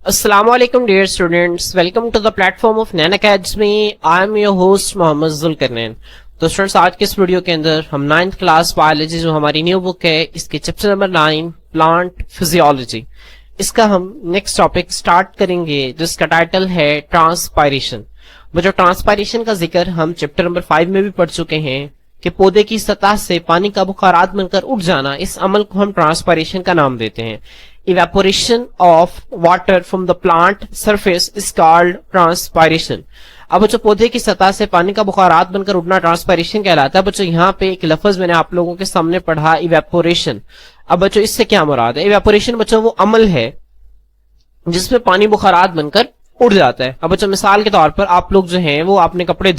Assalamualaikum dear students, welcome to the platform of Nan Academy. I am your host Mohammad Zulqarnain. तो students, आज के इस video के अंदर हम 9th क्लास बायोलॉजी जो हमारी न्यू बुक है, इसके चैप्टर नंबर 9 प्लांट फिजियोलॉजी, इसका हम नेक्स्ट टॉपिक स्टार्ट करेंगे जिसका टाइटल है ट्रांसपायरेशन। जो ट्रांसपायरेशन का जिक्र हम चैप्टर नंबर 5 में भी पढ़ चुके हैं कि पौधे की सतह से पानी का बुखारात बनकर उठ जाना, इस अमल को हम ट्रांसपायरेशन का नाम देते हैं। Evaporation of water from the plant surface is called transpiration. अब बच्चों, पौधे की सतह से पानी का बुखारात बनकर उठना ट्रांसपायरेशन कहलाता है। बच्चों, यहाँ पे एक लफ्ज मैंने आप लोगों के सामने पढ़ा, इवेपोरेशन। अब बच्चों, इससे क्या मुराद है? इवेपोरेशन बच्चों वो अमल है जिसमें पानी बुखारात बनकर उड़ जाता है। अब बच्चों, मिसाल के तौर पर आप लोग जो हैं वो आपने कपड़े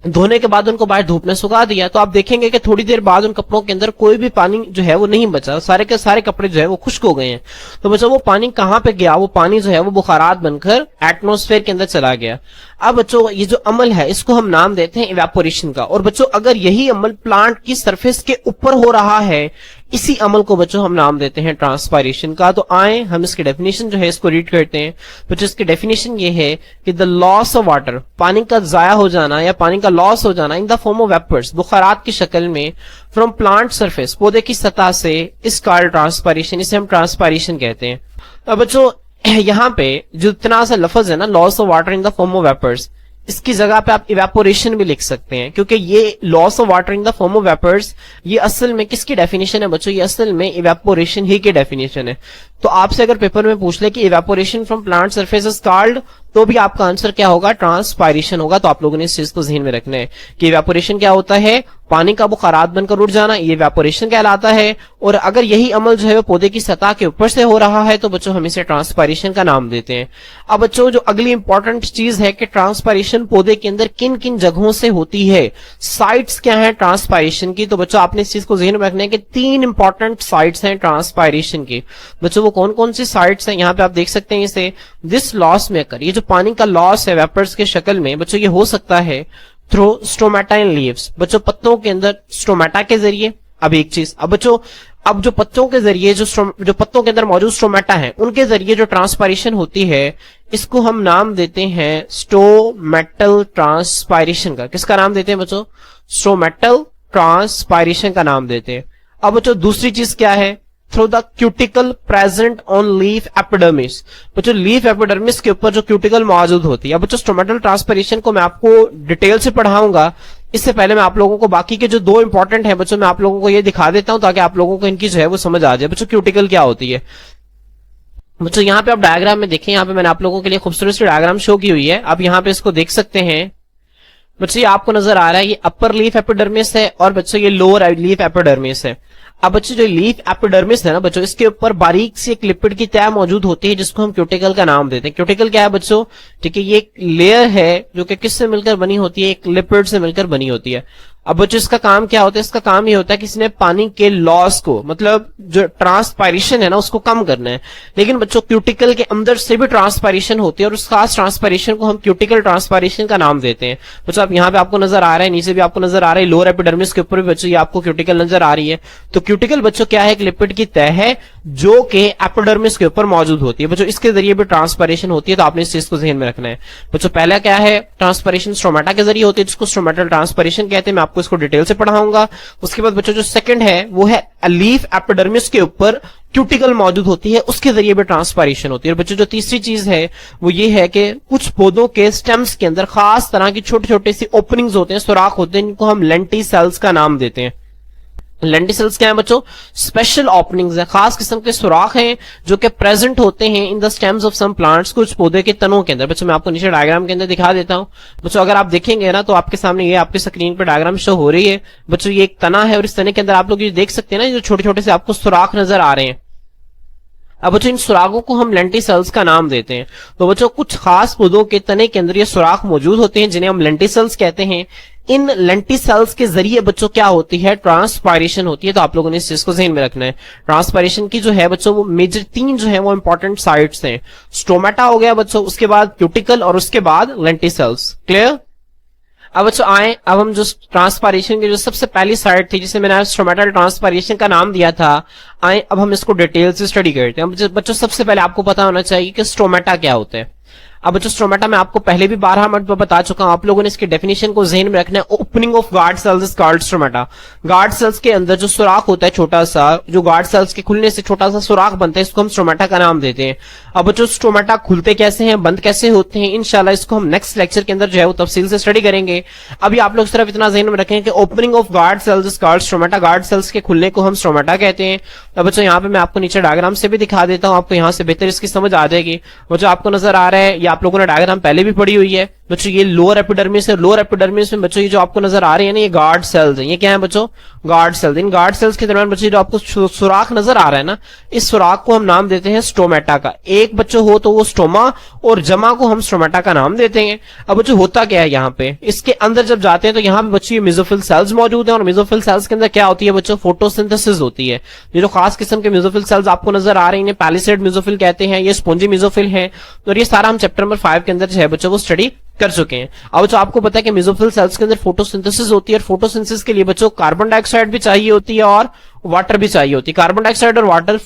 धोने के बाद उनको बाहर धूप में सुखा दिया, तो आप देखेंगे कि थोड़ी देर बाद उन कपड़ों के अंदर कोई भी पानी जो है वो नहीं बचा, सारे के सारे कपड़े जो है वो खुश्क हो गए हैं। तो बच्चों, वो पानी कहाँ पे गया? वो पानी जो है वो बुखारात बनकर एटमॉस्फेयर के अंदर चला गया। अब बच्चों, ये जो अमल है इसको हम नाम देते हैं इवेपोरेशन का। और बच्चों, अगर यही अमल प्लांट की सरफेस के ऊपर हो रहा है, इसी अमल को बच्चों हम नाम देते हैं ट्रांसपायरेशन का। तो आए हम इसकी डेफिनेशन जो है इसको रीड करते हैं। बच्चों, इसकी डेफिनेशन ये है कि द लॉस ऑफ वाटर, पानी का जाया हो जाना या पानी का लॉस हो जाना, in the form of vapours, बुखारात की शक्ल में, फ्रॉम प्लांट सरफेस, पौधे की सतह से, इस कॉल्ड ट्रांसपायरेशन, इसे हम ट्रांसपायरेशन कहते हैं। अब बच्चों, यहाँ पे जो इतना सा लफ्ज है ना, loss of water in the form of vapours, इसकी जगह पे आप इवेपोरेशन भी लिख सकते हैं, क्योंकि ये loss of water in the form of vapours ये असल में किसकी डेफिनेशन है बच्चों? ये असल में इवेपोरेशन ही की डेफिनेशन है। तो आपसे अगर पेपर में पूछ ले कि evaporation from plant surface is called, तो भी आपका आंसर क्या होगा? ट्रांसपायरेशन होगा। तो आप लोगों ने इस चीज को ध्यान में रखना है कि इवेपोरेशन क्या होता है? पानी का बुखारात बनकर उड़ जाना, ये इवेपोरेशन कहलाता है। और अगर यही अमल जो है वो पौधे की सतह के ऊपर से हो रहा है, तो बच्चों हम इसे ट्रांसपायरेशन का नाम देते हैं। अब बच्चों, जो अगली इंपॉर्टेंट चीज है कि ट्रांसपायरेशन पौधे के अंदर किन किन जगहों से होती है, साइट्स क्या है ट्रांसपायरेशन की। तो बच्चों, आपने इस चीज को ध्यान में रखना है कि 3 इंपॉर्टेंट साइट्स हैं ट्रांसपायरेशन की। बच्चों, वो कौन कौन सी साइट्स हैं? यहाँ पे आप देख सकते हैं इसे, दिस लॉस में कर, ये जो पानी का लॉस है वेपर्स के शक्ल में, बच्चों ये हो सकता है थ्रू स्टोमेटा इन लीव्स, बच्चों पत्तों के अंदर स्टोमेटा के जरिए। अब एक चीज, अब बच्चों, अब जो पत्तों के जरिए जो पत्तों के अंदर मौजूद स्टोमेटा है, उनके जरिए जो ट्रांसपायरेशन होती है, इसको हम नाम देते हैं स्टोमेटल ट्रांसपायरेशन का। किसका नाम देते हैं बच्चों? स्टोमेटल ट्रांसपायरेशन का नाम देते हैं। अब बच्चों, दूसरी चीज क्या है? Through the cuticle present on leaf epidermis, बच्चों लीफ एपिडर्मिस के ऊपर जो क्यूटिकल मौजूद होती है। बच्चों, स्टोमेटल ट्रांसपायरेशन को मैं आपको डिटेल से पढ़ाऊंगा। इससे पहले मैं आप लोगों को बाकी के जो 2 इंपॉर्टेंट है बच्चों, मैं आप लोगों को ये दिखा देता हूं ताकि आप लोगों को इनकी जो है वो समझ आ जाए। बच्चों, क्यूटिकल क्या होती है? बच्चों, यहाँ पे आप डायग्राम में देखें, यहाँ पे मैंने आप लोगों के लिए खूबसूरत सी डायग्राम शो की हुई है। आप यहाँ पे इसको देख सकते हैं। बच्चों, ये आपको नजर आ रहा है, ये अपर लीफ एपिडर्मिस है और बच्चों ये लोअर लीफ एपिडर्मिस है। अब बच्चों, जो लीफ एपिडर्मिस है ना बच्चों, इसके ऊपर बारीक सी एक लिपिड की तह मौजूद होती है जिसको हम क्यूटिकल का नाम देते हैं। क्यूटिकल क्या है बच्चों? ठीक है, ये एक लेयर है जो कि किससे मिलकर बनी होती है? एक लिपिड से मिलकर बनी होती है। अब बच्चों, इसका काम क्या होता है? इसका काम ये होता है कि इसने पानी के लॉस को, मतलब जो ट्रांसपायरेशन है ना, उसको कम करना है। लेकिन बच्चों, क्यूटिकल के अंदर से भी ट्रांसपायरेशन होती है और उस खास ट्रांसपायरेशन को हम क्यूटिकल ट्रांसपायरेशन का नाम देते हैं। बच्चों, आप यहाँ पे आपको नजर आ रहा है, नीचे भी आपको नजर आ रहा है, लोअर एपिडर्मिस के ऊपर भी बच्चों ये आपको क्यूटिकल नजर आ रही है। तो क्यूटिकल बच्चों क्या है? एक लिपिड की तह है जो कि एपिडर्मिस के ऊपर मौजूद होती है। बच्चों, इसके जरिए भी ट्रांसपायरेशन होती है। तो आपने इस चीज को ध्यान में रखना है। बच्चों, पहला क्या है? ट्रांसपायरेशन स्टोमेटा के जरिए होती है जिसको स्टोमेटल ट्रांसपायरेशन कहते हैं। मैं आपको इसको डिटेल से पढ़ाऊंगा। उसके बाद बच्चों, जो सेकंड है वो है लीफ एपिडर्मिस के ऊपर क्यूटिकल मौजूद होती है, उसके जरिए भी ट्रांसपायरेशन होती है। और बच्चों, जो तीसरी चीज है वो ये है कि कुछ पौधों के स्टेम्स के अंदर खास तरह की छोटे छोटे सी ओपनिंग्स होते हैं, सुराख होते हैं, इनको हम लेंटिसेल्स का नाम देते हैं। लेंटिसेल्स क्या है बच्चों? स्पेशल ओपनिंग्स है, खास किस्म के सुराख हैं जो कि प्रेजेंट होते हैं in the stems of some plants, कुछ पौधे के तनों के अंदर। बच्चों, मैं आपको नीचे डायग्राम के अंदर दिखा देता हूं। बच्चों, अगर आप देखेंगे ना तो आपके सामने ये आपकी स्क्रीन पर डायग्राम शो हो रही है। बच्चों, ये एक तना है और इस तने के अंदर आप लोग ये देख सकते हैं ना, जो छोटे छोटे से आपको सुराख नजर आ रहे हैं। अब बच्चों, इन सुराखों को हम लेंटिसेल्स का नाम देते हैं। तो बच्चों, कुछ खास पौधों के तने के अंदर ये सुराख मौजूद होते हैं जिन्हें हम लेंटिसेल्स कहते हैं। इन लेंटिसेल्स के जरिए बच्चों क्या होती है? ट्रांसपायरेशन होती है। तो आप लोगों ने इस चीज को ध्यान में रखना है। ट्रांसपायरेशन की जो है बच्चों वो मेजर 3 जो है वो इंपॉर्टेंट साइट्स हैं। स्टोमेटा हो गया बच्चों, उसके बाद क्यूटिकल और उसके बाद लेंटिसेल्स। क्लियर? अब बच्चों आए, अब हम जो ट्रांसपायरेशन की जो सबसे पहली साइड थी जिसे मैंने स्ट्रोमेटल ट्रांसपायरेशन का नाम दिया था, आए अब हम इसको डिटेल से स्टडी करते हैं। बच्चों सबसे पहले आपको पता होना चाहिए कि स्ट्रोमेटा क्या होता है। अब बच्चों स्ट्रोमेटा मैं आपको पहले भी 12 मरतबा बता चुका हूं, आप लोगों ने इसकी डेफिनेशन को ज़हन में रखना है। Opening of guard cells is called stromata. Guard cells के अंदर जो सुराख होता है छोटा सा, जो गार्ड सेल्स के खुलने से छोटा सा सुराख बनता है, इसको हम स्ट्रोमेटा का नाम देते हैं। अब बच्चों स्ट्रोमेटा खुलते कैसे हैं, बंद कैसे होते हैं, इंशाल्लाह इसको हम नेक्स्ट लेक्चर के अंदर जो है वो तफसील से स्टडी करेंगे। अभी आप लोग सिर्फ इतना ज़हन में रखें कि opening of guard cells is called stromata. Guard cells के खुलने को हम स्ट्रोमेटा कहते हैं। अब बच्चों यहाँ पे मैं आपको नीचे डायग्राम से भी दिखा देता हूँ, आपको यहाँ से बेहतर इसकी समझ आ जाएगी। वो जो आपको नजर आ रहा है, ये आप लोगों ने डायग्राम पहले भी पढ़ी हुई है बच्चों। ये लोअर एपिडर्मिस है, लोअर एपिडर्मिस में बच्चों ये जो आपको नजर आ रहे हैं ना, ये गार्ड सेल्स हैं। ये क्या है बच्चों, गार्ड सेल्स। इन गार्ड सेल्स के दरमियान बच्चों जो आपको सुराख नजर आ रहा है ना, इस सुराख को हम नाम देते हैं स्टोमेटा का। एक बच्चों हो तो वो स्टोमा और जमा को हम स्टोमेटा का नाम देते हैं। अब बच्चों होता क्या है, यहाँ पे इसके अंदर जब जाते हैं तो यहाँ पे बच्चों ये मेसोफिल सेल्स मौजूद है, और मेसोफिल सेल्स के अंदर क्या होती है बच्चों, फोटोसिंथेसिस होती है। ये जो खास किस्म के मेसोफिल सेल्स आपको नजर आ रहे हैं, पैलिसेड मेसोफिल कहते हैं, ये स्पॉन्जी मेसोफिल है। और ये सारा हम चैप्टर नंबर 5 के अंदर जो है बच्चों वो स्टडी कर चुके हैं। अब बच्चों आपको पता है कि मेसोफिल सेल्स के अंदर फोटोसिंथेसिस होती है, और फोटोसिंथेसिस के लिए बच्चों कार्बन डाइऑक्साइड भी चाहिए होती है और वाटर भी चाहिए होती है। कार्बन डाइऑक्साइड और वाटर,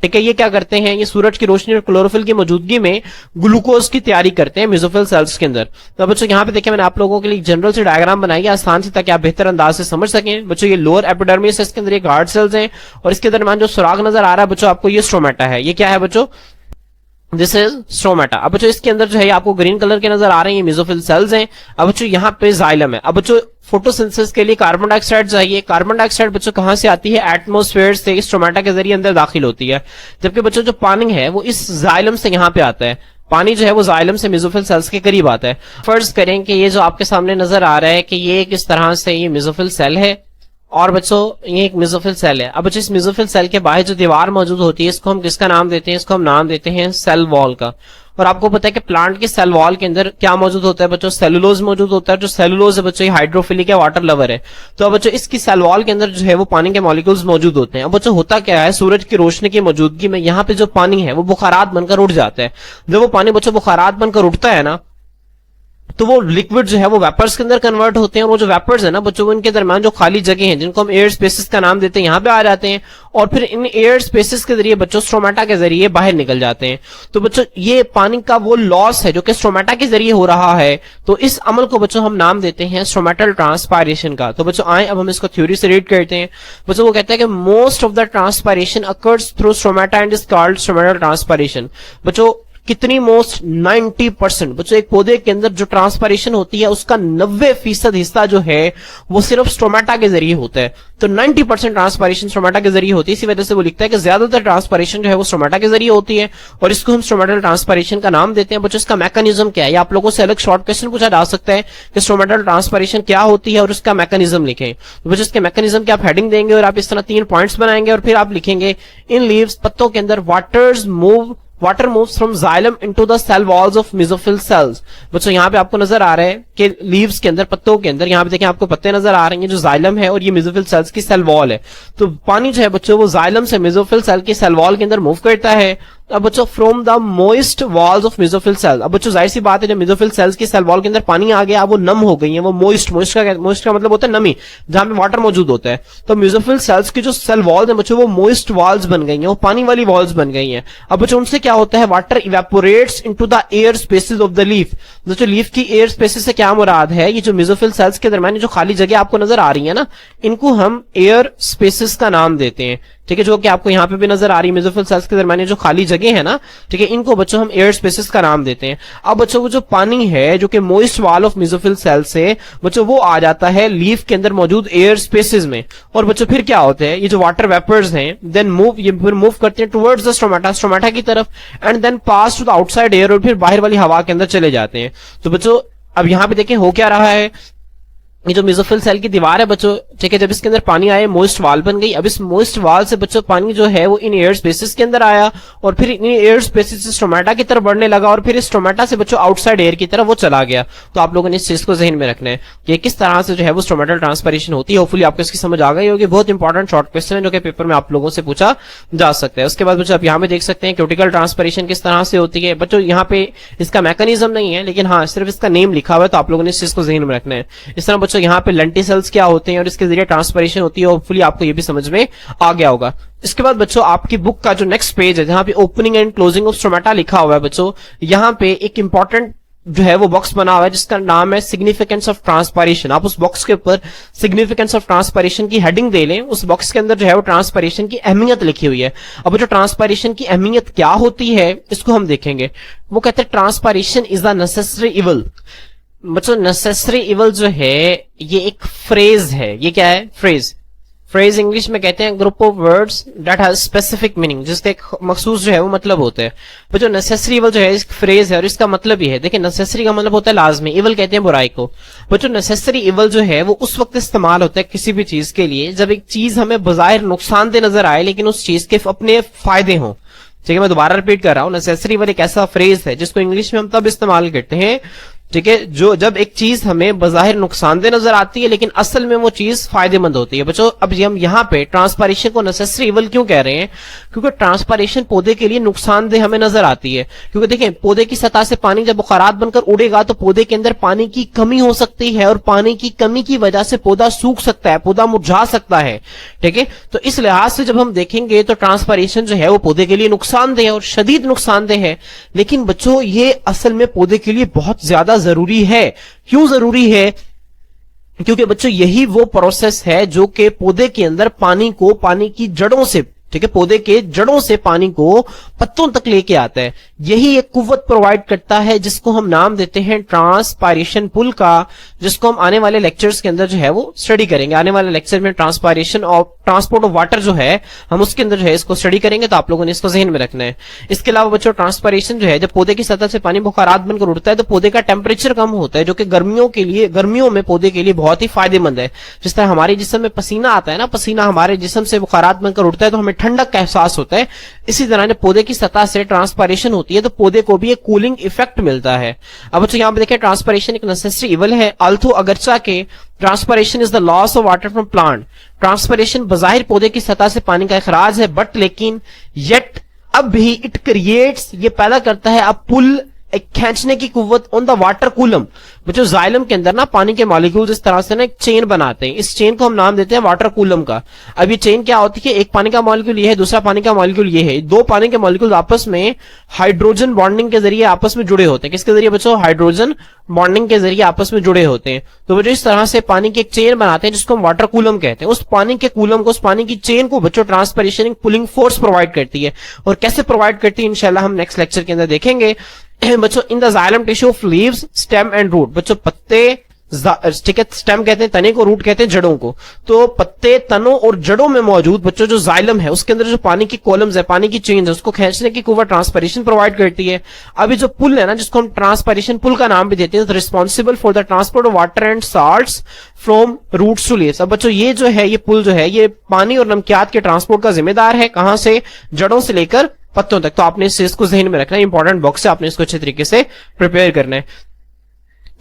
ठीक है, ये क्या करते हैं, ये सूरज की रोशनी और क्लोरोफिल की मौजूदगी में ग्लूकोज की तैयारी करते हैं मेसोफिल सेल्स के अंदर। तो बच्चों यहाँ पे देखिए मैंने आप लोगों के लिए जनरल से डायग्राम बनाई है आसान से, ताकि आप बेहतर अंदाज से समझ सकें। बच्चों ये लोअर एपिडर्मिस है, इसके अंदर ये गार्ड सेल्स हैं, और इसके दरमियान जो सुराग नजर आ रहा है बच्चों आपको, ये स्ट्रोमेटा है। ये क्या है बच्चों, दिस इज स्ट्रोमेटा। अब बच्चों इसके अंदर जो है आपको ग्रीन कलर के नजर आ रहे हैं, ये मेसोफिल सेल्स हैं। अब बच्चों यहाँ पे जाइलम है। अब बच्चों फोटोसिंथेसिस के लिए कार्बन डाइऑक्साइड चाहिए। कार्बन डाइऑक्साइड बच्चों कहां से आती है, एटमॉस्फेयर से स्ट्रोमेटा के जरिए अंदर दाखिल होती है। जबकि बच्चों जो पानी है वो इस जाइलम से यहाँ पे आता है। पानी जो है वो जाइलम से मेसोफिल सेल्स के करीब आता है। फर्ज करें कि ये जो आपके सामने नजर आ रहा है कि ये किस तरह से ये मेसोफिल सेल है, और बच्चों ये एक मेसोफिल सेल है। अब बच्चों इस मेसोफिल सेल के बाहर जो दीवार मौजूद होती है, इसको हम किसका नाम देते हैं, इसको हम नाम देते हैं सेल वॉल का। और आपको पता है कि प्लांट की सेल वॉल के अंदर क्या मौजूद होता है बच्चों, सेलुलोज मौजूद होता है। जो सेलुलोज है बच्चों ये हाइड्रोफिलिक है, वाटर लवर है। तो अब बच्चों इसकी सेल वॉल के अंदर जो है वो पानी के मॉलिक्यूल्स मौजूद होते हैं। अब बच्चों होता क्या है, सूरज की रोशनी की मौजूदगी में यहाँ पे जो पानी है वो बुखारात बनकर उड़ जाता है। जब वो पानी बच्चों बुखारात बनकर उठता है ना, तो वो लिक्विड जो है वो वेपर्स के अंदर कन्वर्ट होते हैं, और वो जो वेपर्स है ना बच्चों, वो इनके दरमियान जो खाली जगह हैं जिनको हम एयर स्पेसेस का नाम देते हैं, यहाँ पे आ जाते हैं, और फिर इन एयर स्पेसेस के जरिए बच्चों स्ट्रोमेटा के जरिए बाहर निकल जाते हैं। तो बच्चों ये पानी का वो लॉस है जो कि स्ट्रोमेटा के जरिए हो रहा है, तो इस अमल को बच्चों हम नाम देते हैं स्ट्रोमेटल ट्रांसपायरेशन का। तो बच्चों आए अब हम इसको थ्योरी से रीड करते हैं। बच्चों वो कहते हैं कि most of the transpiration occurs through stomata and is called stomatal transpiration. बच्चों कितनी, मोस्ट 90%। बच्चों एक पौधे के अंदर जो ट्रांसपायरेशन होती है उसका 90% हिस्सा जो है वो सिर्फ स्ट्रोमेटा के जरिए होता है। तो 90% ट्रांसपायरेशन स्ट्रोमेटा के जरिए होती है। इसी वजह से वो लिखता है कि ज्यादातर ट्रांसपायरेशन जो है वो स्ट्रोमेटा के जरिए होती है, और इसको हम स्ट्रोमेटल ट्रांसपायरेशन का नाम देते हैं। बच्चों इसका मैकेनिज्म क्या है, आप लोगों से अलग शॉर्ट क्वेश्चन पूछा जा सकता है कि स्ट्रोमेटल ट्रांसपायरेशन क्या होती है और उसका मैकेनिज्म लिखें। तो बच्चों इसके मैकेनिज्म की आप हेडिंग देंगे और आप इस तरह 3 पॉइंट्स बनाएंगे, और फिर आप लिखेंगे इन लीव्स, पत्तों के अंदर water moves from xylem into the cell walls of mesophyll cells. बच्चों यहाँ पे आपको नजर आ रहा है कि लीव्स के अंदर, पत्तों के अंदर, यहाँ पे देखें आपको पत्ते नजर आ रहे हैं, जो जाइलम है और ये मेसोफिल सेल्स की सेल वॉल है। तो पानी जो है बच्चों वो जाइलम से मेसोफिल सेल की सेल वॉल के अंदर मूव करता है। अब बच्चों from the moist walls of mesophyll cell. अब बच्चों जाहिर सी बात है जब मेसोफिल सेल्स की सेल वॉल के अंदर पानी आ गया, वो नम हो गई है, वो मोइस्ट का मतलब होता है नमी, जहां पे वाटर मौजूद होता है। तो मेसोफिल सेल्स की जो सेल वॉल्स है बच्चों वो मोइस्ट वॉल्स बन गई हैं, वो पानी वाली वॉल्स बन गई हैं। अब बच्चों उनसे क्या होता है, water evaporates into the air spaces of the leaf. जो लीफ की एयर स्पेसेस से क्या मुराद है, ये जो मेसोफिल सेल्स के दरमियान जो खाली जगह आपको नजर आ रही है ना, इनको हम एयर स्पेसेस का नाम देते हैं। ठीक है, जो कि आपको यहाँ पे भी नजर आ रही है, मेसोफिल सेल्स के दरमियान जो खाली जगह है ना, ठीक है, इनको बच्चों हम एयर स्पेसेस का नाम देते हैं। अब बच्चों वो जो पानी है जो कि moist wall of mesophyll cell से बच्चों वो आ जाता है लीफ के अंदर मौजूद एयर स्पेसेस में, और बच्चों फिर क्या होता है, ये जो वाटर वेपर्स हैं देन मूव करते हैं टुवर्ड्स द स्ट्रोमेटा की तरफ, and then pass to the outside air, और फिर बाहर वाली हवा के अंदर चले जाते हैं। तो बच्चों अब यहाँ पे देखें हो क्या रहा है, ये जो मेसोफिल सेल की दीवार है बच्चों, ठीक है, जब इसके अंदर पानी आया मोइस्ट वाल बन गई। अब इस मोइस्ट वाल से बच्चों पानी जो है वो इन एयर स्पेसिस के अंदर आया और फिर इन एयर स्पेसिस से स्टोमेटा की तरफ बढ़ने लगा और फिर इस स्टोमेटा से बच्चों आउटसाइड एयर की तरफ वो चला गया। तो आप लोगों ने इस चीज को जहन में रखना है कि किस तरह से जो है वो स्टोमेटल ट्रांसपैरेशन होती है। होपफुली आपको इसकी समझ आ गई होगी। बहुत इंपॉर्टेंट शॉर्ट क्वेश्चन है जो कि पेपर में आप लोगों से पूछा जा सकता है। उसके बाद बच्चों आप यहाँ पे देख सकते हैं क्यूटिकल ट्रांसपैरेशन किस तरह से होती है। बच्चों यहाँ पे इसका मैकेनिज्म नहीं है, लेकिन हाँ सिर्फ इसका नेम लिखा हुआ है, तो आप लोगों ने इस चीज को जहन में रखना है। इस तरह बच्चों यहाँ पे लेंटिसेल्स क्या होते हैं और इसके जरिए ट्रांसपैरेशन होती है। होपफुली आपको ये भी समझ में आ गया होगा। इसके बाद बच्चों आपकी बुक का जो नेक्स्ट पेज है जहां पे opening and closing of stomata लिखा हुआ है बच्चों, यहां पे एक इंपॉर्टेंट जो है वो बॉक्स बना हुआ है जिसका नाम है सिग्निफिकेंस ऑफ ट्रांसपैरेशन। आप उस बॉक्स के ऊपर सिग्निफिकेंस ऑफ ट्रांसपैरेशन की हेडिंग दे लें। उस बॉक्स के अंदर जो है वो ट्रांसपैरेशन की अहमियत लिखी हुई है। अब जो ट्रांसपैरेशन की अहमियत क्या होती है इसको हम देखेंगे। वो कहते हैं ट्रांसपैरेशन इज द नेसेसरी इवल। बच्चों नेसेसरी इवल जो है ये एक फ्रेज है। ये क्या है? फ्रेज। फ्रेज इंग्लिश में कहते हैं group of words that has specific meaning, जिसका एक मखसूस जो है वो मतलब होता है। तो जो नेसेसरी इवल जो है एक फ्रेज है और इसका मतलब ही है, देखिए नेसेसरी का मतलब होता है लाजमी, इवल कहते हैं बुराई को। बच्चों नेसेसरी इवल जो है वो उस वक्त इस्तेमाल होता है किसी भी चीज के लिए जब एक चीज हमें बजाहिर नुकसानदेह नजर आए लेकिन उस चीज के अपने फायदे हों। ठीक है, मैं दोबारा रिपीट कर रहा हूं, नेसेसरी इवल एक ऐसा फ्रेज है जिसको इंग्लिश में हम तब इस्तेमाल करते हैं, ठीक है, जो जब एक चीज हमें बजाहिर नुकसानदेह नजर आती है लेकिन असल में वो चीज फायदेमंद होती है। बच्चों अब हम यहाँ पे ट्रांसपैरेशन को नेसेसरी इवल क्यों कह रहे हैं? क्योंकि ट्रांसपैरेशन पौधे के लिए नुकसानदेह हमें नजर आती है। क्योंकि देखिए पौधे की सतह से पानी जब बुखारात बनकर उड़ेगा तो पौधे के अंदर पानी की कमी हो सकती है और पानी की कमी की वजह से पौधा सूख सकता है, पौधा मुरझा सकता है। ठीक है, तो इस लिहाज से जब हम देखेंगे तो ट्रांसपैरेशन जो है वो पौधे के लिए नुकसानदेह और शदीद नुकसानदेह है। लेकिन बच्चों ये असल में पौधे के लिए बहुत ज्यादा जरूरी है। क्यों जरूरी है? क्योंकि बच्चों यही वो प्रोसेस है जो कि पौधे के अंदर पानी को पानी की जड़ों से, ठीक है, पौधे के जड़ों से पानी को पत्तों तक लेके आता है। यही एक कुव्वत प्रोवाइड करता है जिसको हम नाम देते हैं ट्रांसपायरेशन पुल का, जिसको हम आने वाले लेक्चर्स के अंदर जो है वो स्टडी करेंगे। आने वाले लेक्चर में ट्रांसपायरेशन और ट्रांसपोर्ट ऑफ वाटर जो है हम उसके अंदर जो है इसको स्टडी करेंगे, तो आप लोगों ने इसको जहन में रखना है। इसके अलावा बच्चों ट्रांसपायरेशन जो है जब पौधे की सतह से पानी बुखारात बनकर उड़ता है तो पौधे का टेम्परेचर कम होता है, जो कि गर्मियों में पौधे के लिए बहुत ही फायदेमंद है। जिस तरह हमारे जिस्म में पसीना आता है ना, पसीना हमारे जिस्म से बुखारात बनकर उड़ता है तो हमें ठंडक का एहसास होता है। इसी तरह जब पौधे की सतह से ट्रांसपायरेशन होती है तो पौधे को भी एक कूलिंग इफेक्ट मिलता है। अब बच्चों यहां पे देखिए ट्रांसपायरेशन एक नेसेसरी इवल है। अल्थो अगरचा के transpiration is the loss of water from plant. Transpiration बजाहिर पौधे की सतह से पानी का इखराज है, बट लेकिन येट अब भी इट क्रिएट्स, ये पैदा करता है अब पुल, एक खींचने की कुव्वत ऑन द वाटर कूलम। बच्चों जाइलम के अंदर ना पानी के मॉलिक्यूल्स इस तरह से ना एक चेन बनाते हैं। इस चेन को हम नाम देते हैं वाटर कूलम का। अब ये चेन क्या होती है? एक पानी का मॉलिक्यूल ये है, दूसरा पानी का मॉलिक्यूल ये है। दो पानी के मॉलिक्यूल आपस में हाइड्रोजन बॉन्डिंग के जरिए आपस में जुड़े होते हैं। किसके जरिए बच्चों? हाइड्रोजन बॉन्डिंग के जरिए आपस में जुड़े होते हैं। तो बच्चों इस तरह से पानी की एक चेन बनाते हैं जिसको हम वाटर कूलम कहते हैं। उस पानी के कूलम को, उस पानी की चेन को बच्चों ट्रांसपायरेशन पुलिंग फोर्स प्रोवाइड करती है। और कैसे प्रोवाइड करती है इंशाल्लाह हम नेक्स्ट लेक्चर के अंदर देखेंगे। बच्चों in the xylem tissue of leaves, stem and root. बच्चों पत्ते, ठीक है, स्टेम कहते हैं तने को, रूट कहते हैं जड़ों को। तो पत्ते, तनों और जड़ों में मौजूद बच्चों जो जाइलम है उसके अंदर जो पानी की कॉलम्स है, पानी की चेन है, उसको खींचने की कुव्वत ट्रांसपायरेशन प्रोवाइड करती है। अभी जो पुल है ना, जिसको हम ट्रांसपायरेशन पुल का नाम भी देते हैं, responsible for the transport of water and salts from roots to leaves. अब बच्चों ये जो है, ये पुल जो है, ये पानी और नमकियात के ट्रांसपोर्ट का जिम्मेदार है। कहां से? जड़ों से लेकर पत्तों तक। तो आपने इस चीज को जहन में रखना है, इंपॉर्टेंट बॉक्स है, आपने इसको अच्छे तरीके से प्रिपेयर करना है।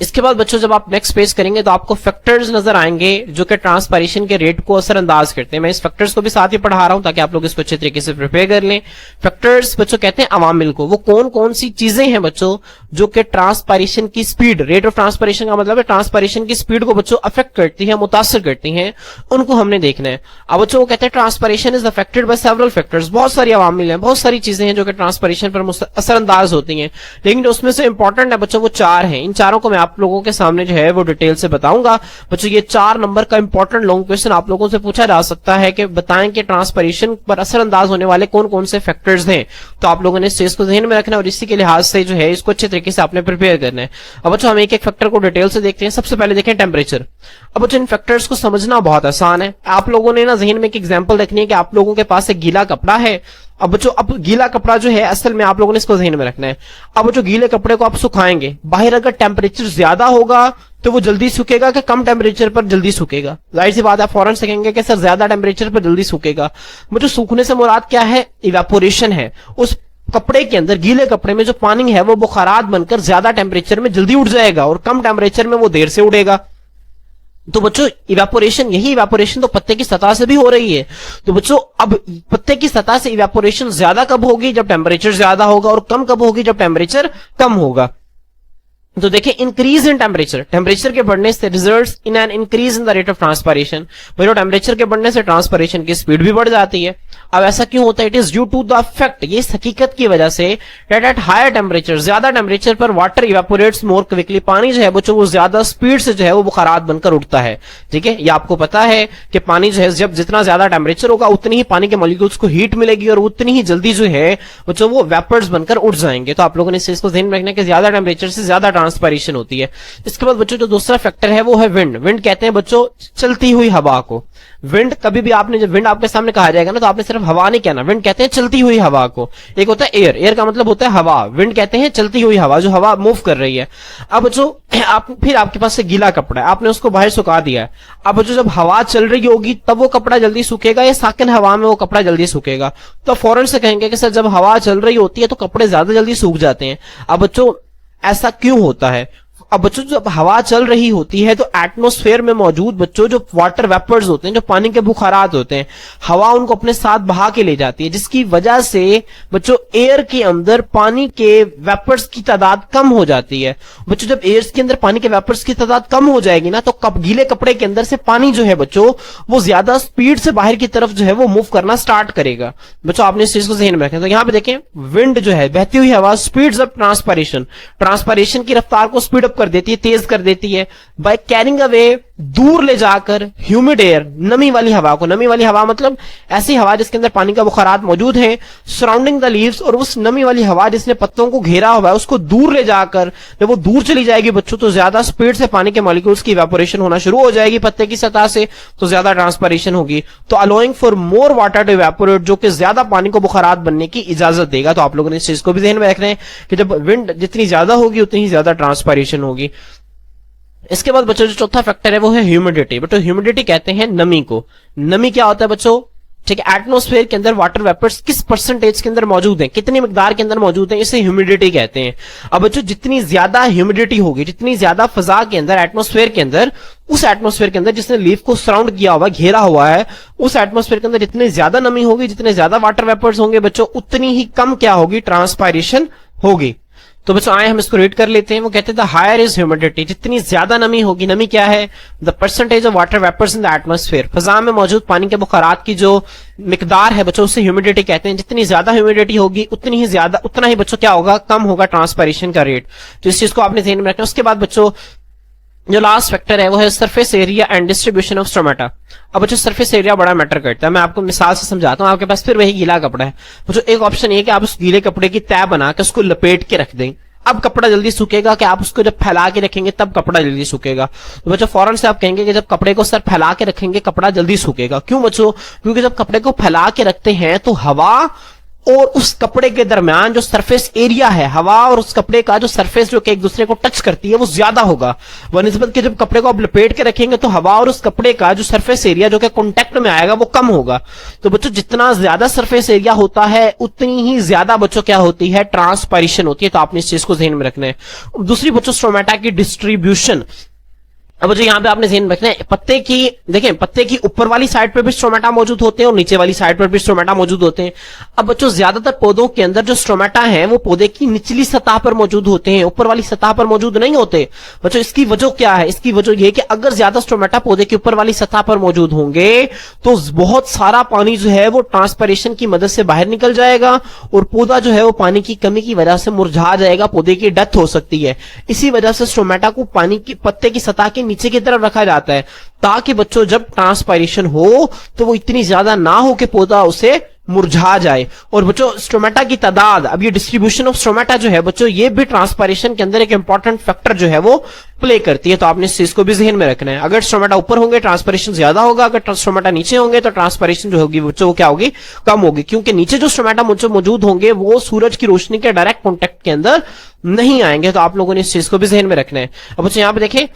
इसके बाद बच्चों जब आप नेक्स्ट पेज करेंगे तो आपको फैक्टर्स नजर आएंगे जो कि ट्रांसपायरेशन के रेट को असरअंदाज करते हैं। मैं इस फैक्टर्स को भी साथ ही पढ़ा रहा हूं ताकि आप लोग इसको अच्छे तरीके से प्रिपेयर कर लें। फैक्टर्स बच्चों कहते हैं अवामिल को। वो कौन कौन सी चीजें हैं बच्चों जो कि ट्रांसपायरेशन की स्पीड, रेट ऑफ ट्रांसपायरेशन का मतलब है ट्रांसपायरेशन की स्पीड को बच्चों अफेक्ट करती है, मुतासर करती हैं, उनको हमने देखना है। अब बच्चों वो कहते हैं transpiration is affected by several factors. बहुत सारी अवामिल हैं, बहुत सारी चीजें हैं जो कि ट्रांसपायरेशन पर असरअंदाज होती हैं, लेकिन उसमें से इंपॉर्टेंट है बच्चों वो चार हैं। इन चारों को मैं आप लोगों के सामने है वो डिटेल से बताऊंगा। बच्चों ये 4 नंबर का इंपॉर्टेंट लॉन्ग क्वेश्चन आप लोगों से पूछा जा सकता है कि बताएं कि ट्रांसपायरेशन पर असरअंदाज होने वाले कौन कौन से फैक्टर्स हैं। तो आप लोगों ने इस चीज को ध्यान में रखना है और इसी के लिहाज से जो है इसको अच्छे तरीके से आपने प्रिपेयर करना है। अब बच्चों हम एक एक फैक्टर को डिटेल से देखते हैं। सबसे पहले देखें टेम्परेचर। अब बच्चों इन फैक्टर्स को समझना बहुत आसान है। आप लोगों ने ना जहन में एक एग्जांपल रखनी है कि आप लोगों के पास एक गीला कपड़ा है। अब बच्चों अब गीला कपड़ा जो है असल में आप लोगों ने इसको ध्यान में रखना है। अब बच्चों गीले कपड़े को आप सुखाएंगे, बाहर अगर टेम्परेचर ज्यादा होगा तो वो जल्दी सूखेगा कि कम टेम्परेचर पर जल्दी सूखेगा? जाहिर सी बात है, फौरन से कहेंगे कि सर ज्यादा टेम्परेचर पर जल्दी सूखेगा। मुझे सूखने से मुराद क्या है? इवेपोरेशन है। उस कपड़े के अंदर, गीले कपड़े में जो पानी है वो बुखारात बनकर ज्यादा टेम्परेचर में जल्दी उड़ जाएगा और कम टेम्परेचर में वो देर से उड़ेगा। तो बच्चों इवेपोरेशन, यही इवेपोरेशन तो पत्ते की सतह से भी हो रही है। तो बच्चों अब पत्ते की सतह से इवेपोरेशन ज्यादा कब होगी? जब टेम्परेचर ज्यादा होगा, और कम कब होगी? जब टेम्परेचर कम होगा। तो देखिए, इंक्रीज इन टेम्परेचर, टेम्परेचर के बढ़ने से results in an increase in the rate of transpiration. भाई टेम्परेचर के बढ़ने से ट्रांसपायरेशन की स्पीड भी बढ़ जाती है। अब ऐसा क्यों होता है? It is due to the effect, ये इस हकीकत की वजह से दैट एट हायर टेम्परेचर, ज्यादा टेम्परेचर पर वाटर इवेपोरेट्स मोर क्विकली, पानी जो है बच्चों वो ज्यादा स्पीड से जो है वो बुखारात बनकर उठता है। ठीक है, ये आपको पता है कि पानी जो है जब जितना ज्यादा टेम्परेचर होगा उतनी ही पानी के मॉलिक्यूल्स को हीट मिलेगी और उतनी ही जल्दी जो है बच्चों वो वेपर्स बनकर उठ जाएंगे। तो आप लोगों ने इस चीज को ध्यान रखना कि ज्यादा टेम्परेचर से ज्यादा ट्रांसपायरेशन होती है। इसके बाद बच्चों जो दूसरा फैक्टर है वो है विंड। विंड कहते हैं बच्चों चलती हुई हवा को। विंड कभी भी आपने, जब विंड आपके सामने कहा जाएगा ना, तो आपने सिर्फ हवा नहीं कहना, विंड कहते हैं चलती हुई हवा को। एक होता है एयर, एयर का मतलब होता है हवा, विंड कहते हैं चलती हुई हवा, जो हवा मूव कर रही है। अब बच्चों फिर आपके पास से गीला कपड़ा है, आपने उसको बाहर सुखा दिया है। अब बच्चों जब हवा चल रही होगी तब वो कपड़ा जल्दी सूखेगा या साकिन हवा में वो कपड़ा जल्दी सूखेगा? तो फौरन से कहेंगे कि सर जब हवा चल रही होती है तो कपड़े ज्यादा जल्दी सूख जाते हैं। अब बच्चों ऐसा क्यों होता है? अब बच्चों जब हवा चल रही होती है तो एटमॉस्फेयर में मौजूद बच्चों जो वाटर वेपर्स होते हैं, जो पानी के बुखारात होते हैं, हवा उनको अपने साथ बहा के ले जाती है, जिसकी वजह से बच्चों एयर के अंदर पानी के वेपर्स की तादाद कम हो जाती है। बच्चों जब एयर के अंदर पानी के वेपर्स की तादाद कम हो जाएगी ना, तो गीले कपड़े के अंदर से पानी जो है बच्चों वो ज्यादा स्पीड से बाहर की तरफ जो है वो मूव करना स्टार्ट करेगा। बच्चों आपने इस चीज को ध्यान में रखें। तो यहां पे देखें, विंड जो है, बहती हुई हवा, स्पीड्स अप ट्रांसपायरेशन, ट्रांसपायरेशन की रफ्तार को स्पीड अप कर देती है, तेज कर देती है, बाय कैरिंग अवे, दूर ले जाकर ह्यूमिड एयर, नमी वाली हवा को। नमी वाली हवा मतलब ऐसी हवा जिसके अंदर पानी का बुखारात मौजूद है, सराउंडिंग द लीव्स, और उस नमी वाली हवा जिसने पत्तों को घेरा हुआ है उसको दूर ले जाकर, जब वो दूर चली जाएगी बच्चों तो ज्यादा स्पीड से पानी के मॉलिक्यूल्स की इवेपोरेशन होना शुरू हो जाएगी पत्ते की सतह से, तो ज्यादा ट्रांसपायरेशन होगी, तो allowing for more water to evaporate, जो कि ज्यादा पानी को बुखारात बनने की इजाजत देगा। तो आप लोगों ने इस चीज को भी ध्यान में रखना है कि जब विंड जितनी ज्यादा होगी उतनी ही ज्यादा ट्रांसपायरेशन होगी। इसके बाद बच्चों जो चौथा फैक्टर है वो है ह्यूमिडिटी। बच्चों ह्यूमिडिटी कहते हैं नमी को। नमी क्या होता है बच्चों? ठीक है, एटमॉस्फेयर के अंदर वाटर वेपर्स किस परसेंटेज के अंदर मौजूद हैं, कितनी मिकदार के अंदर मौजूद हैं, इसे ह्यूमिडिटी कहते हैं। अब बच्चों जितनी ज्यादा ह्यूमिडिटी होगी, जितनी ज्यादा फजा के अंदर, एटमॉस्फेयर के अंदर, उस एटमॉस्फेयर के अंदर जिसने लीफ को सराउंड किया हुआ, घेरा हुआ है, उस एटमॉस्फेयर के अंदर जितनी ज्यादा नमी होगी, जितने ज्यादा वाटर वेपर्स होंगे बच्चों, उतनी ही कम क्या होगी? ट्रांसपायरेशन होगी। तो बच्चों आए हम इसको रीड कर लेते हैं। वो कहते हैं द हायर इज ह्यूमिडिटी, जितनी ज्यादा नमी होगी, नमी क्या है? The percentage of water vapours in the atmosphere, फजा में मौजूद पानी के बुखारात की जो मिकदार है बच्चों उसे ह्यूमिडिटी कहते हैं। जितनी ज्यादा ह्यूमिडिटी होगी उतनी ही ज्यादा, उतना ही बच्चों क्या होगा? कम होगा ट्रांसपायरेशन का रेट। तो इस चीज को आपने ध्यान में रखना है। उसके बाद बच्चों जो लास्ट फैक्टर है वो है surface area and distribution of stromata. अब बच्चों सरफेस एरिया बड़ा मैटर करता है। मैं आपको मिसाल से समझाता हूं। आपके पास फिर वही गीला कपड़ा है बच्चों, एक ऑप्शन ये कि आप उस गीले कपड़े की तह बना के उसको लपेट के रख दें, अब कपड़ा जल्दी सूखेगा। कि आप उसको जब फैला के रखेंगे तब कपड़ा जल्दी सूखेगा। तो बच्चों फौरन से आप कहेंगे कि जब कपड़े को सर फैला के रखेंगे कपड़ा जल्दी सूखेगा। क्यों बच्चों? क्योंकि जब कपड़े को फैला के रखते हैं तो हवा और उस कपड़े के दरमियान जो सरफेस एरिया है, हवा और उस कपड़े का जो सरफेस जो कि एक दूसरे को टच करती है वो ज्यादा होगा, वनिस्बत के जब कपड़े को आप लपेट के रखेंगे तो हवा और उस कपड़े का जो सरफेस एरिया जो कि कांटेक्ट में आएगा वो कम होगा। तो बच्चों जितना ज्यादा सरफेस एरिया होता है उतनी ही ज्यादा बच्चों क्या होती है? ट्रांसपायरेशन होती है। तो आपने इस चीज को ध्यान में रखना है। दूसरी बच्चों स्ट्रोमेटा की डिस्ट्रीब्यूशन। अब जो यहाँ पे आपने ध्यान रखना है, पत्ते की देखें, पत्ते की ऊपर वाली साइड पर भी स्ट्रोमेटा मौजूद होते हैं और नीचे वाली साइड पर भी स्ट्रोमेटा मौजूद होते हैं। अब बच्चों ज्यादातर पौधों के अंदर जो स्ट्रोमेटा है वो पौधे की निचली सतह पर मौजूद होते हैं, ऊपर वाली सतह पर मौजूद नहीं होते। बच्चों इसकी वजह क्या है? इसकी वजह यह कि अगर ज्यादा स्ट्रोमेटा पौधे की ऊपर वाली सतह पर मौजूद होंगे तो बहुत सारा पानी जो है वो ट्रांसपायरेशन की मदद से बाहर निकल जाएगा और पौधा जो है वो पानी की कमी की वजह से मुरझा जाएगा, पौधे की डेथ हो सकती है। इसी वजह से स्ट्रोमेटा को पानी की पत्ते की सतह के नीचे की तरफ रखा जाता है ताकि बच्चों जब ट्रांसपायरेशन हो तो वो इतनी ज्यादा ना हो कि पौधा उसे मुरझा जाए। और बच्चों स्ट्रोमेटा की तादाद, अब ये डिस्ट्रीब्यूशन ऑफ स्ट्रोमेटा जो है बच्चों ये भी ट्रांसपायरेशन के अंदर एक इंपॉर्टेंट फैक्टर जो है वो प्ले करती है। तो आपने इस चीज को भी ज़हन में रखना है। अगर स्ट्रोमेटा ऊपर होंगे ट्रांसपायरेशन ज्यादा होगा, अगर स्ट्रोमेटा नीचे होंगे तो ट्रांसपायरेशन जो होगी बच्चों वो क्या होगी? कम होगी, क्योंकि नीचे जो स्ट्रोमेटा मौजूद होंगे वो सूरज की रोशनी के डायरेक्ट कॉन्टेक्ट के अंदर नहीं आएंगे। तो आप लोगों ने इस चीज को भी ज़हन में रखना है। अब बच्चों यहाँ पे देखें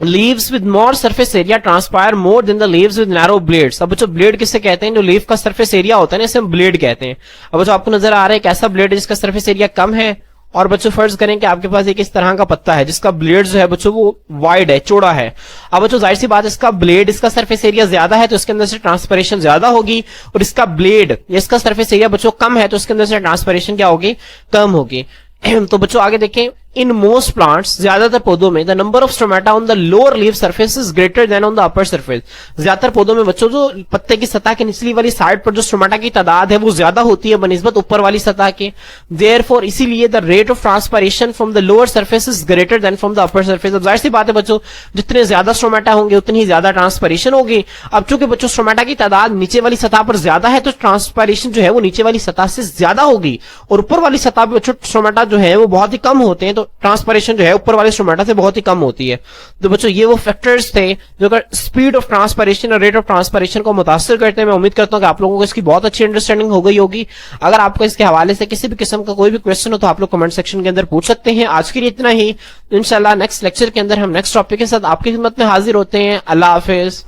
leaves with more surface area transpire more than the leaves with narrow blades. अब बच्चों ब्लेड किससे कहते हैं, जो लीव का सरफेस एरिया होता है ना, इसे हम ब्लेड कहते हैं। अब बच्चों आपको नजर आ रहा है एक ऐसा ब्लेड है जिसका सरफेस एरिया कम है, और बच्चों फर्ज करें कि आपके पास एक इस तरह का पत्ता है जिसका ब्लेड जो है बच्चों वो वाइड है, चौड़ा है। अब बच्चों जाहिर सी बात है, इसका ब्लेड, इसका सरफेस एरिया ज्यादा है तो इसके अंदर से ट्रांसपरेशन ज्यादा होगी, और इसका ब्लेड, इसका सरफेस एरिया बच्चों कम है तो इसके अंदर से ट्रांसपरेशन क्या होगी, कम होगी। तो बच्चों आगे देखें, इन मोस्ट प्लांट्स, ज्यादातर पौधों में, the number of stomata on the lower leaf surface is greater than on the upper surface. ज्यादातर पौधों में बच्चों जो पत्ते की सतह की निचली वाली साइड पर जो स्टोमेटा की तादाद है वो ज्यादा होती है बनिस्बत ऊपर वाली सतह के। देयरफॉर इसीलिए the rate of transpiration from the lower surface is greater than from the upper surface. अब जाहिर सी बात है बच्चों, जितने ज्यादा स्टोमेटा होंगे उतनी ही ज्यादा ट्रांसपरेशन होगी। अब चूंकि बच्चों स्टोमेटा की तादाद नीचे वाली सतह पर ज्यादा है तो ट्रांसपरेशन जो है वो नीचे वाली सतह से ज्यादा होगी, और ऊपर वाली सतह पर बच्चों स्टोमेटा जो है वो बहुत ही कम होते हैं तो ट्रांसपरेशन जो है ऊपर वाले स्टोमेटा से बहुत ही कम होती है। तो बच्चों ये वो फैक्टर्स थे जो अगर स्पीड ऑफ ट्रांसपरेशन और रेट ऑफ ट्रांसपरेशन को मुतासर करते हैं। मैं उम्मीद करता हूं कि आप लोगों को इसकी बहुत अच्छी अंडरस्टैंडिंग हो गई होगी। अगर आपको इसके हवाले से किसी भी किस्म का कोई भी क्वेश्चन हो तो आप लोग कमेंट सेक्शन के अंदर पूछ सकते हैं। आज के लिए इतना ही, इंशाल्लाह नेक्स्ट लेक्चर के अंदर हम नेक्स्ट टॉपिक के साथ आपकी खिदमत में हाजिर होते हैं। अल्लाह हाफिज।